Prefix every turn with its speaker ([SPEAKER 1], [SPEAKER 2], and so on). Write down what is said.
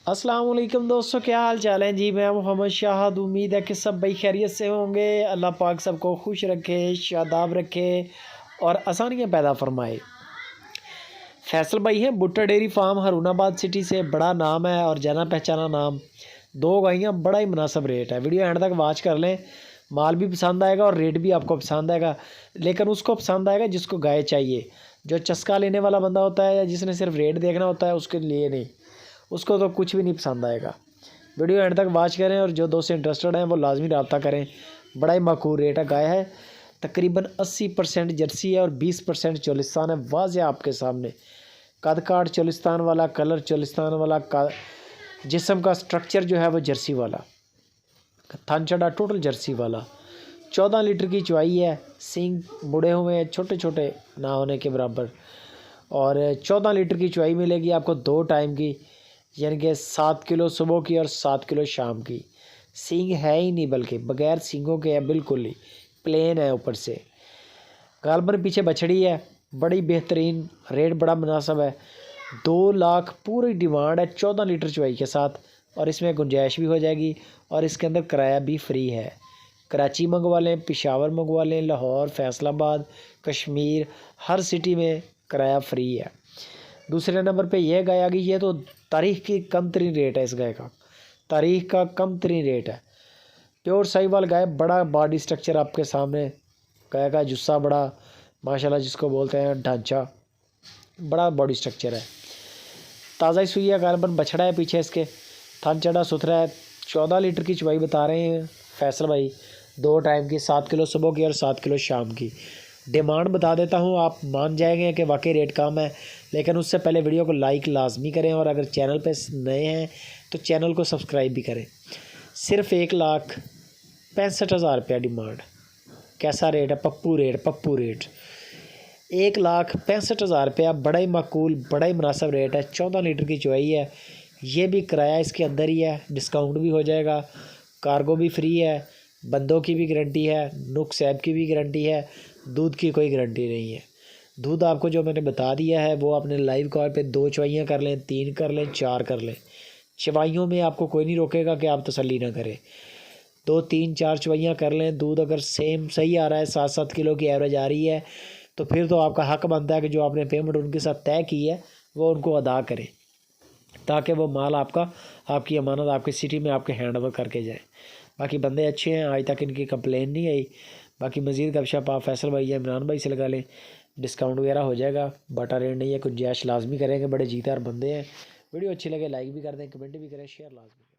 [SPEAKER 1] अस्सलाम वालेकुम दोस्तों, क्या हाल चाल है जी। मैं मोहम्मद शाहद। उम्मीद है कि सब भाई खैरियत से होंगे। अल्लाह पाक सबको खुश रखे, शादाब रखे और आसानियाँ पैदा फरमाए। फैसल भाई हैं भुट्टा डेयरी फार्म हरूनाबाद सिटी से। बड़ा नाम है और जाना पहचाना नाम। दो गायियाँ, बड़ा ही मुनासिब रेट है। वीडियो एंड तक वॉच कर लें, माल भी पसंद आएगा और रेट भी आपको पसंद आएगा। लेकिन उसको पसंद आएगा जिसको गाय चाहिए। जो चस्का लेने वाला बंदा होता है या जिसने सिर्फ रेट देखना होता है, उसके लिए नहीं, उसको तो कुछ भी नहीं पसंद आएगा। वीडियो एंड तक वॉच करें और जो दोस्त इंटरेस्टेड हैं वो लाजमी रब्ता करें। बड़ा ही माकूल रेट है। गाय है तकरीबन 80% जर्सी है और 20% चोलिस्तान है। वाज़े आपके सामने कद काट चोलिस्तान वाला, कलर चोलिस्तान वाला, जिस्म का स्ट्रक्चर जो है वो जर्सी वाला, थन चढ़ा टोटल जर्सी वाला। 14 लीटर की चुवाई है। सींग मुड़े हुए हैं, छोटे छोटे ना होने के बराबर। और 14 लीटर की चुवाई मिलेगी आपको 2 टाइम की, यानी कि 7 किलो सुबह की और 7 किलो शाम की। सींग है ही नहीं, बल्कि बगैर सींगों के है, बिल्कुल ही प्लेन है ऊपर से। गालबन पीछे बछड़ी है, बड़ी बेहतरीन। रेट बड़ा मुनासिब है। 2 लाख पूरी डिमांड है 14 लीटर चुवाई के साथ। और इसमें गुंजाइश भी हो जाएगी और इसके अंदर किराया भी फ्री है। कराची मंगवा लें, पेशावर मंगवा लें, लाहौर, फैसलाबाद, कश्मीर, हर सिटी में किराया फ्री है। दूसरे नंबर पे यह गाय आ गई है, तो तारीख की कम तरीन रेट है इस गाय का। तारीख का कम तरीन रेट है। प्योर साहिवाल गाय, बड़ा बॉडी स्ट्रक्चर आपके सामने। गाय का जुस्सा बड़ा माशाल्लाह, जिसको बोलते हैं ढांचा, बड़ा बॉडी स्ट्रक्चर है। ताज़ा ही सुई है, गालबन बछड़ा है पीछे इसके। थन चढ़ा सुथरा है। 14 लीटर की चुवाई बता रहे हैं फैसल भाई। 2 टाइम की, 7 किलो सुबह की और 7 किलो शाम की। डिमांड बता देता हूँ, आप मान जाएंगे कि वाकई रेट कम है। लेकिन उससे पहले वीडियो को लाइक लाजमी करें और अगर चैनल पे नए हैं तो चैनल को सब्सक्राइब भी करें। सिर्फ 1,65,000 रुपया डिमांड। कैसा रेट है? Pappu rate, Pappu rate. 1,65,000 रुपया, बड़ा ही माकूल, बड़ा ही मुनासिब रेट है। 14 लीटर की चुवाई है। ये भी किराया इसके अंदर ही है, डिस्काउंट भी हो जाएगा। कार्गो भी फ्री है। बंदों की भी गारंटी है, नुक्स ऐप की भी गारंटी है। दूध की कोई गारंटी नहीं है। दूध आपको जो मैंने बता दिया है वो अपने लाइव कॉल पे 2 चुवाइयाँ कर लें, 3 कर लें, 4 कर लें। चवाइयों में आपको कोई नहीं रोकेगा कि आप तसल्ली ना करें। 2, 3, 4 चुवाइयाँ कर लें। दूध अगर सेम सही आ रहा है, 7-7 किलो की एवरेज आ रही है, तो फिर तो आपका हक बनता है कि जो आपने पेमेंट उनके साथ तय की है वो उनको अदा करें, ताकि वो माल आपका, आपकी अमानत आपकी सिटी में आपके हैंड ओवर करके जाए। बाकी बंदे अच्छे हैं, आज तक इनकी कंप्लेन नहीं आई। बाकी मज़ीद गपशप आप फैसल भाई या इमरान भाई से लगा लें, डिस्काउंट वगैरह हो जाएगा। बाटा रेट नहीं है, गुंजाइश लाजमी करेंगे, बड़े जीतार बंदे हैं। वीडियो अच्छी लगे लाइक भी कर दें, कमेंट भी करें, शेयर लाजमी करें।